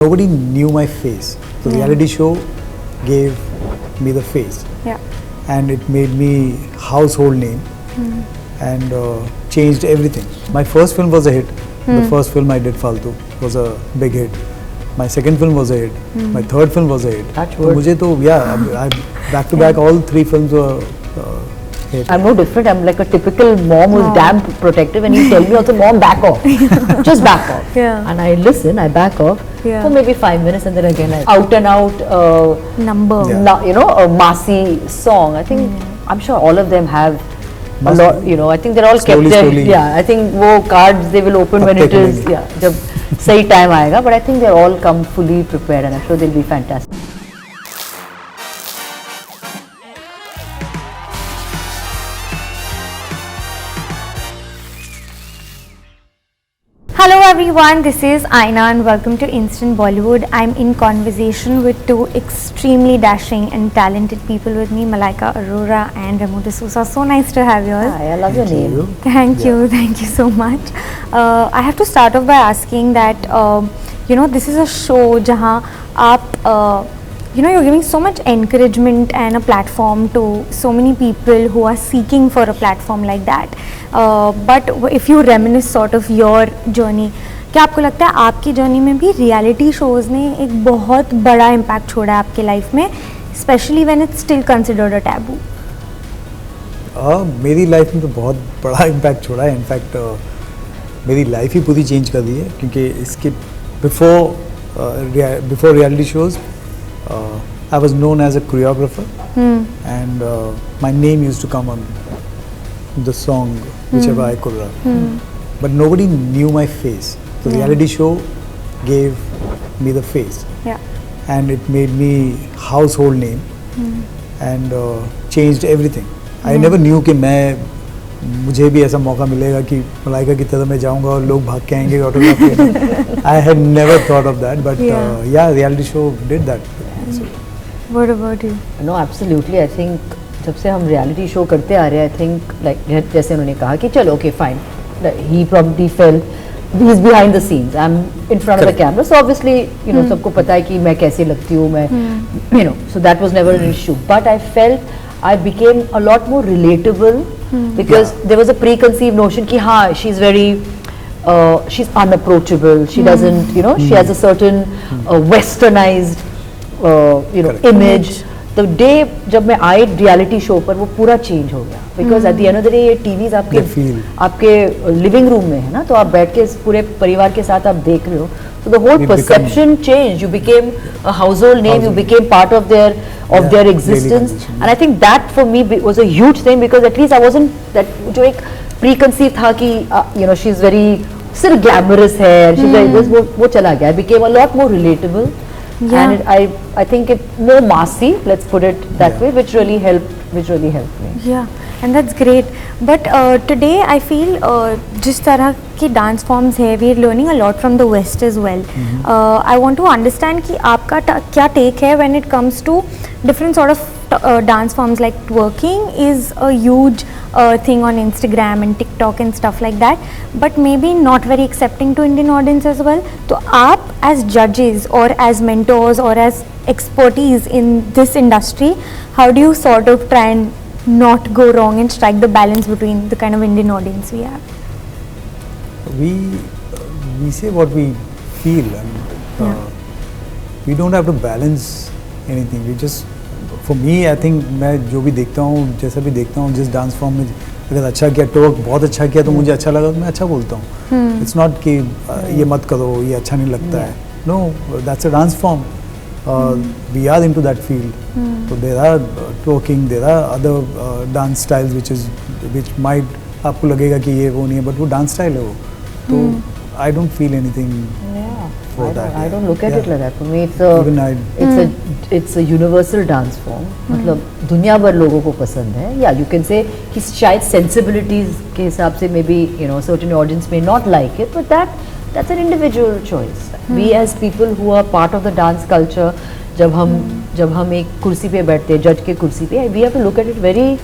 Nobody knew my face. The reality show gave me the face. Yeah. And it made me household name and changed everything. My first film was a hit. The first film I did, Faltu, was a big hit. My second film was a hit. My third film was a hit. तो मुझे तो back to back all three films were hit. I'm no different. I'm like a typical mom who's damn protective, and you tell me also, mom, back off, just back off. Yeah. And I listen, I back off Yeah. for maybe 5 minutes, and then again I out and out, Number. a massy song. I think I'm sure all of them have a Must lot. be. You know, I think they're all Slowly, kept there. slowly. Yeah, I think वो cards they will open when it is जब सही time आएगा. But I think they're all come fully prepared, and I'm sure they'll be fantastic. Hello everyone, this is Aina and welcome to Instant Bollywood. I'm in conversation with two extremely dashing and talented people with me, Malaika Arora and Remo D'Souza. So nice to have you all. Hi, I love your name. Thank you so much. I have to start off by asking that, this is a show jahan aap, you're giving so much encouragement and a platform to so many people who are seeking for a platform like that. But if you reminisce sort of your journey, क्या आपको लगता है आपकी journey में भी reality shows ने एक बहुत बड़ा इम्पैक्ट छोड़ा है आपके लाइफ में, specially when it's still considered a taboo? मेरी लाइफ में तो बहुत बड़ा इम्पैक्ट छोड़ा है. इनफैक्ट मेरी लाइफ ही पूरी चेंज कर दी है, क्योंकि इसके before reality shows I was known as a choreographer and my name used to come on the song whichever I choreographed. But nobody knew my face. The reality show gave me the face. Yeah. And it made me household name and changed everything. I never knew कि मुझे भी ऐसा मौका मिलेगा कि मलाइका की तरह मैं जाऊंगा और लोग भाग के आएंगे ऑटोग्राफ लेने. I had never thought of that, but reality show did that. So. What about you? No, absolutely. I think जब से हम रियलिटी शो करते आ रहे हैं, I think like जैसे उन्होंने कहा कि चलो okay fine, he probably felt he's behind the scenes, I'm in front of the camera, so obviously सबको पता है कि मैं कैसे लगती हूँ, मैं so that was never an issue. But I felt I became a lot more relatable because there was a preconceived notion कि हाँ she's very she's unapproachable, she doesn't she has a certain westernized image. The day जब मैं आई reality show पर वो पूरा change हो गया, because at the end of the day ये टीवीज आपके लिविंग रूम में है ना, तो आप बैठ के पूरे परिवार के साथ आप देख रहे हो, so the whole perception changed. You became a household name, you became part of their existence, and I think that for me was a huge thing, because at least I wasn't that जो एक preconceived था कि she's very still glamorous है, she's like this, वो चला गया. I became a lot more relatable. Yeah. And I think it more massy, let's put it that way, which really helped me. Yeah, and that's great. But today I feel जिस तरह के dance forms है, we are learning a lot from the West as well. I want to understand कि आपका क्या take है when it comes to different sort of dance forms, like twerking is a huge thing on Instagram and TikTok and stuff like that, but maybe not very accepting to Indian audience as well. तो आप as judges or as mentors or as expertise in this industry, how do you sort of try and not go wrong and strike the balance between the kind of Indian audience we have? We say what we feel, and we don't have to balance anything. We just, for me, I think मैं जो भी देखता हूँ, जैसा भी देखता हूँ, जिस डांस फॉर्म में अगर अच्छा किया, टोक बहुत अच्छा किया तो मुझे अच्छा लगा तो मैं अच्छा बोलता हूँ. It's not कि ये मत करो, ये अच्छा नहीं लगता है. No, that's a dance form. We are into that field. So there are twerking, there are other dance styles which might आपको लगेगा कि ये वो नहीं है, but वो dance style है वो. तो I don't feel anything. I don't look at it like that. For me, it's a universal dance form. मतलब दुनिया भर लोगों को पसंद है. Yeah, you can say कि शायद sensibilities के हिसाब से maybe certain audience may not like it, but that's an individual choice. We as people who are part of the dance culture, जब हम एक कुर्सी पे बैठते हैं, जज के कुर्सी पे, we have to look at it very,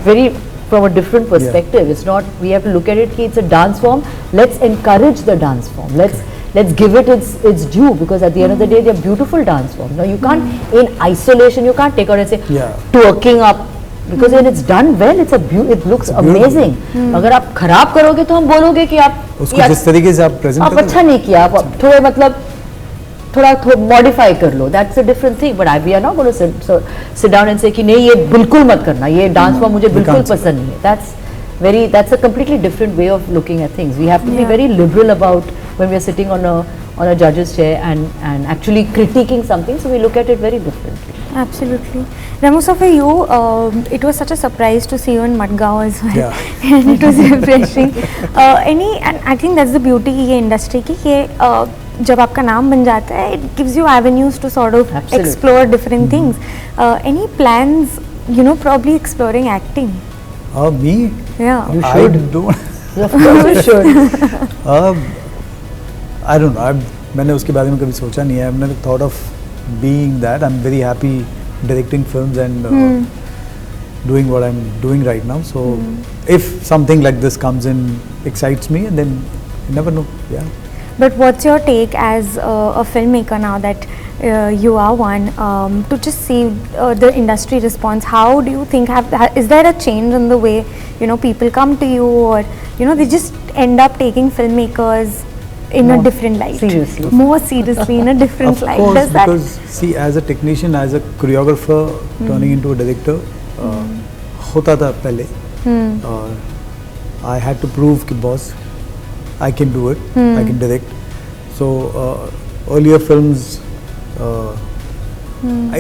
very from a different perspective. It's not, we have to look at it कि it's a dance form. Let's encourage the dance form. Let's let's give it its due, because at the end of the day they're beautiful dance forms. Now you can't in isolation, you can't take out and say Yeah. twerking up, because when it's done well, it looks beautiful. amazing. अगर आप खराब करोगे तो हम बोलोगे कि आप उसको जिस तरीके से आप प्रेजेंट आप अच्छा नहीं किया, आप थोड़े मतलब थोड़ा मॉडिफाई कर लो, that's a different thing. But we are not going to sit down and say कि नहीं ये बिल्कुल मत करना, ये डांस फॉर्म मुझे बिल्कुल can't say पसंद नहीं है. that's a completely different way of looking at things. We have to be Yeah. very liberal about when we are sitting on a judge's chair and actually critiquing something, so we look at it very differently. Absolutely. Ramu sir, for you, it was such a surprise to see you in Madgaon as well. Yeah. And it was refreshing. And I think that's the beauty ये industry की, ये जब आपका नाम बन जाता है, it gives you avenues to sort of Absolutely. explore different things. Any plans, probably exploring acting? Me? Yeah. You I should. don't. Of course you should. I don't know. मैंने उसके बारे में कभी सोचा नहीं है. I've never thought of being that. I'm very happy directing films and doing what I'm doing right now. So if something like this comes in, excites me, and then you never know. Yeah. But what's your take as a filmmaker now that you are one, to just see the industry response? How do you think, is there a change in the way people come to you, or they just end up taking filmmakers in a More different light, seriously. more seriously, in a different Of light? course, Does that because see, as a technician, as a choreographer, turning into a director, होता था पहले. I had to prove कि boss, I can do it, I can direct. So earlier films,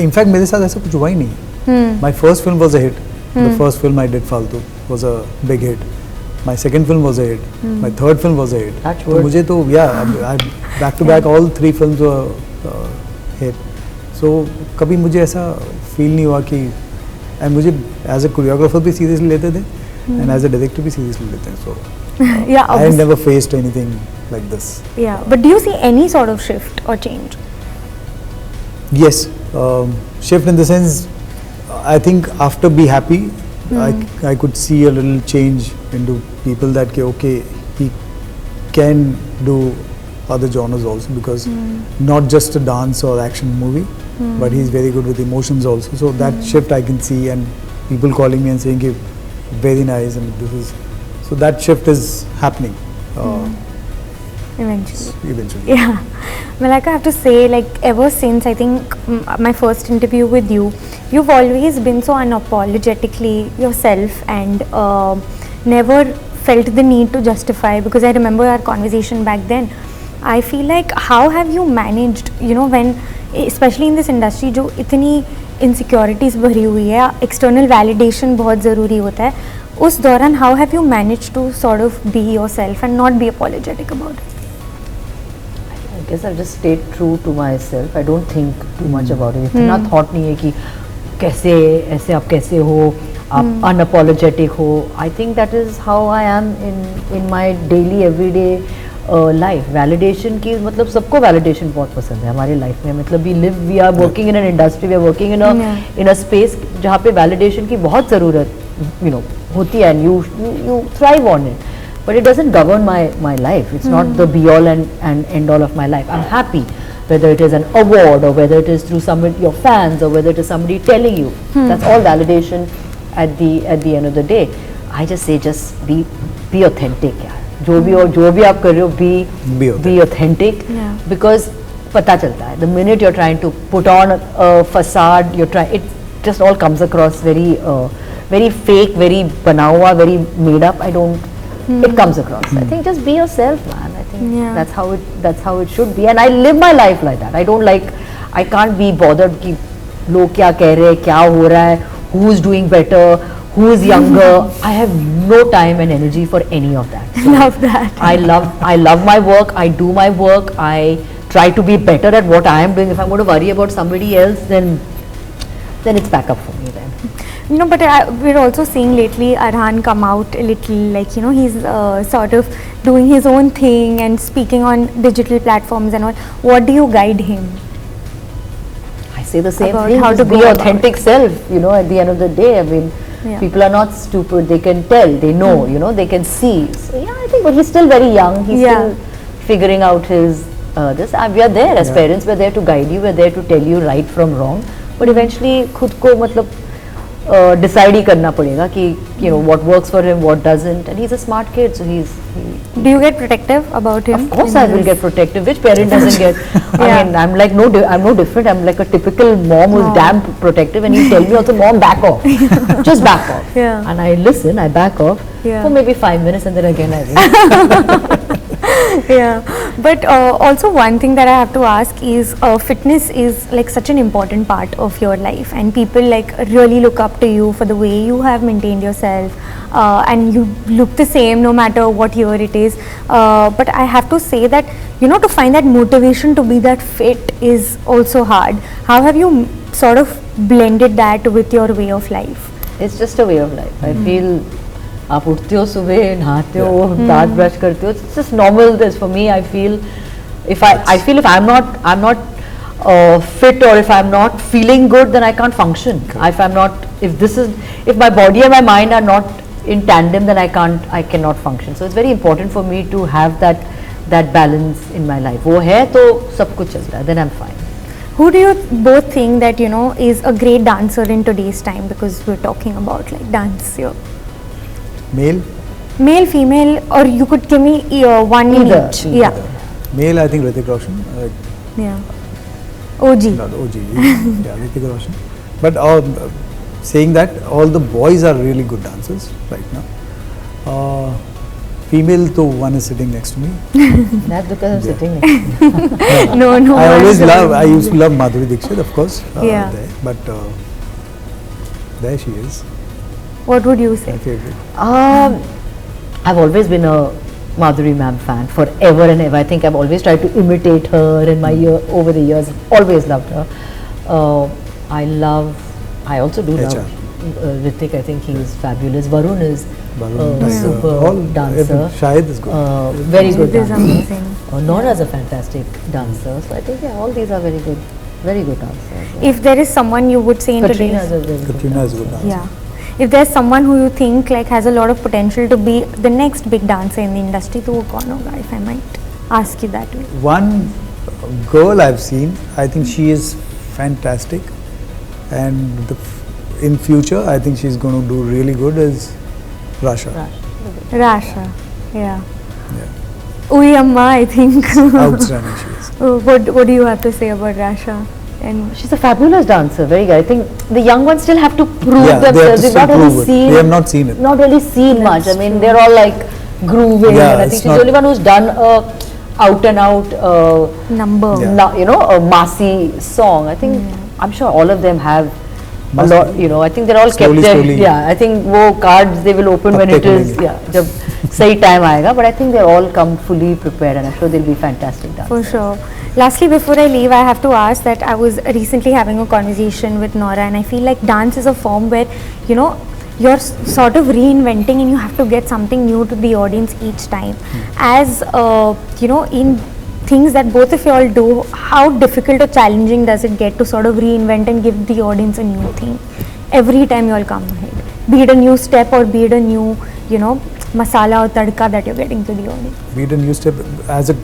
in fact मेरे साथ ऐसा कुछ हुआ ही नहीं. My first film was a hit. The first film I did, Faltu, was a big hit. My second film was a hit. My third film was a hit. Touch तो wood. मुझे तो back to back all 3 films were hit. So कभी मुझे ऐसा feel नहीं हुआ कि, and मुझे as a choreographer भी seriously लेते थे, and as a director भी seriously लेते हैं. So yeah, I had obviously. never faced anything like this. Yeah, but do you see any sort of shift or change? Yes, shift in the sense, I think after Be Happy, I could see a little change into people that okay, he can do other genres also, because not just a dance or action movie, but he's very good with emotions also. So that shift I can see, and people calling me and saying, "Hey, very nice," and this is, so that shift is happening Eventually. eventually. Yeah, Malika, I have to say, like, ever since I think my first interview with you, you've always been so unapologetically yourself, and never felt the need to justify, because I remember our conversation back then. I feel like, how have you managed, when, especially in this industry, जो इतनी insecurities भरी हुई है, external validation बहुत ज़रूरी होता है, उस दौरान how have you managed to sort of be yourself and not be apologetic about it? I guess I've just stayed true to myself. I don't think too much about it. इतना thought नहीं है कि कैसे ऐसे आप कैसे हो, आप unapologetic हो. I think that is how I am in my daily everyday life. Validation की मतलब सबको validation बहुत पसंद है हमारी life में. मतलब we are working in an industry, we are working in a space जहाँ पे validation की बहुत ज़रूरत होती है, and you thrive on it. But it doesn't govern my life. It's not the be all and end all of my life. I'm happy whether it is an award, or whether it is through somebody, your fans, or whether it is somebody telling you. That's all validation at the end of the day. I just say, just be authentic, यार. जो भी आप कर रहे हो, be authentic. Yeah. Because पता चलता है. The minute you're trying to put on a facade, it just all comes across very fake, very बना हुआ, very made up. It comes across. I think just be yourself, man. I think Yeah. that's how it should be, and I live my life like that. I can't be bothered कि लोग क्या कह रहे हैं, क्या हो रहा है, who's doing better, who's younger. I have no time and energy for any of that. So Love that. I love my work. I do my work. I try to be better at what I am doing. If I'm going to worry about somebody else, then it's back up for me then. But we're also seeing lately Arhan come out a little, like, he's sort of doing his own thing and speaking on digital platforms and all. What do you guide him? I say the same About thing. how Just to be go about authentic self. At the end of the day, I mean, Yeah. people are not stupid. They can tell. They know. They can see. So yeah, I think, but he's still very young. He's Yeah. still figuring out this. We are there as Yeah. parents. We're there to guide you. We're there to tell you right from wrong. But eventually, खुद को मतलब decide ही करना पड़ेगा कि you know what works for him, what doesn't. And he's a smart kid, so he Do you get protective about him? of course in I will this? get protective. Which parent doesn't get? I Yeah. mean, I'm like I'm no different. I'm like a typical mom who's Oh. damn protective, and he'll tell me also, "Mom, back off, just back off." Yeah. And I listen. I back off Yeah. for maybe 5 minutes, and then again I will. Yeah, but also one thing that I have to ask is fitness is like such an important part of your life, and people like really look up to you for the way you have maintained yourself, and you look the same no matter what year it is. But I have to say that to find that motivation to be that fit is also hard. How have you sort of blended that with your way of life? It's just a way of life. I feel आप उठते हो सुबह, नहाते हो, दांत brush करते हो. It's just normal. This for me. I feel if I'm not fit, or if I'm not feeling good, then I can't function. If my body and my mind are not in tandem, then I cannot function. So it's very important for me to have that balance in my life. वो है तो सब कुछ चलता है. Then I'm fine. Who do you both think that is a great dancer in today's time? Because we're talking about like dance here. Male? Male, female, or you could give me one in Either, each. either. Yeah, Male, I think Hrithik Roshan. yeah. OG. Not OG. Yeah, Hrithik Roshan. But saying that, all the boys are really good dancers right now. Female, though, one is sitting next to me. That's because I'm sitting next. No. I used to love Madhuri Dixit, of course. Yeah. There, but there she is, What would you say? my favorite. I've always been a Madhuri ma'am fan forever and ever. I think I've always tried to imitate her in my over the years. Always loved her. I also do love HR. Hrithik. I think he's fabulous. Varun is Varun, a like, super all- dancer. Shahid is good. Very good It is dancer. amazing. Nora is a fantastic dancer. So I think all these are very good dancers. If there is someone you would say in Katrina today's, is a very good Katrina is a good dancer. yeah, if there's someone who you think like has a lot of potential to be the next big dancer in the industry, तो वो कौन होगा? If I might ask you that way. One girl I've seen, I think she is fantastic, and in future I think she's going to do really good is Rasha. Rasha, yeah. Yeah. Ui Amma, I think. Outstanding she is. What do you have to say about Rasha? And She's a fabulous dancer, very good. I think the young ones still have to prove Yeah, they have themselves. to They've not still really prove it. seen. They have not seen it. Not really seen much. I mean, they're all like grooving. Yeah, and I it's think she's not- the only one who's done a out and out, number. Yeah. a massy song. I think I'm sure all of them have a Must lot. be. I think they're all Slowly, kept their. slowly. Yeah, I think वो cards they will open when Up it they is. खुलेंगे. Yeah, जब सही time आएगा. But I think they all come fully prepared, and I'm sure they'll be fantastic dancers. For sure. Lastly, before I leave, I have to ask that I was recently having a conversation with Nora, and I feel like dance is a form where, you're sort of reinventing and you have to get something new to the audience each time. As, in things that both of you all do, how difficult or challenging does it get to sort of reinvent and give the audience a new thing every time you all come ahead? Be it a new step or be it a new, masala or tadka that you're getting to the audience. Be it a new step, as a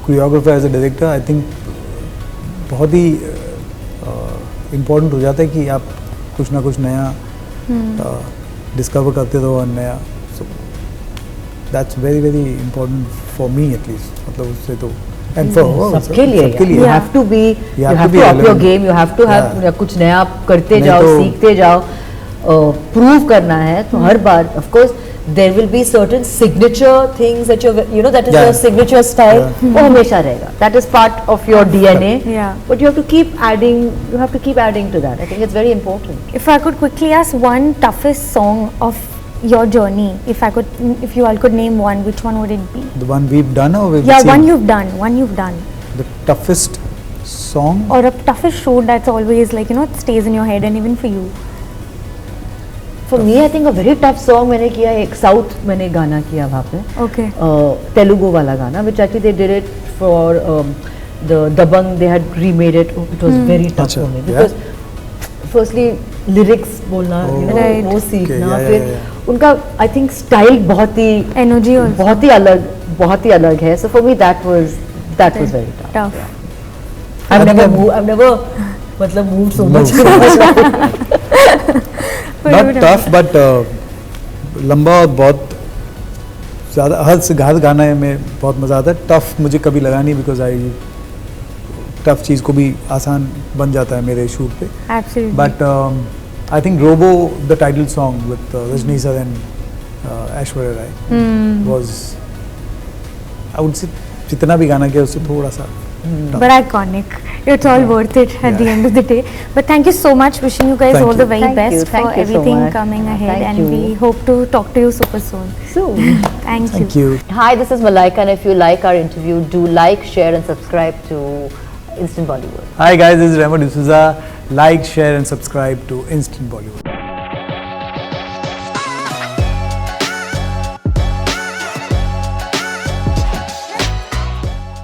choreographer, as a director, I think बहुत ही important हो जाता है कि आप कुछ ना कुछ नया डिस्कवर करते रहो और नया. So that's very very important for me at least. मतलब उससे तो एंड फॉर सबके लिए you Yeah. have to be you have be to up your relevant. game, you have to have Yeah. कुछ नया करते नहीं जाओ, तो- सीखते जाओ, प्रूव करना है. तो हर बार of course there will be certain signature things that that is Yeah. your signature style. Yeah. वो हमेशा रहेगा. That is part of your DNA. Yeah. But you have to keep adding to that. I think it's very important. If I could quickly ask one toughest song of your journey, if you all could name one, which one would it be? the one we've done or we've Yeah, seen? one you've done, The toughest song. or a toughest shoot that's always like it stays in your head, and even for you. For me, I think a very tough song मैंने किया है. एक South मैंने गाना किया वहाँ पे. Okay. Telugu वाला गाना, which actually they did it for the Dabang. They had remade it. It was very tough अच्छा, for me yeah. because firstly lyrics बोलना, Right. वो सीखना, yeah, फिर yeah. उनका I think style बहुत ही Energy also. बहुत ही अलग है. So for me that was that was very tough. Tough. Yeah. I've never मतलब moved so much in my life. Not tough, but लंबा और बहुत ज़्यादा हर गाने में बहुत मज़ा आता है. टफ मुझे कभी लगा नहीं, बिकॉज आई टफ चीज़ को भी आसान बन जाता है मेरे शूट पे. Absolutely. But I think Robo, the title song with Rajni sir and Aishwarya Rai, was, I would say, जितना भी गाना किया उससे थोड़ा सा tough. But iconic. It's all worth it at the end of the day. But thank you so much. Wishing you guys Thank all the you. very Thank you. best Thank for you so everything much. coming ahead, Thank and you. we hope to talk to you super soon. Soon. Thank you. Thank you. Hi, this is Malaika, and if you like our interview, do like, share, and subscribe to Instant Bollywood. Hi guys, this is Remo D'Souza. Like, share and subscribe to Instant Bollywood.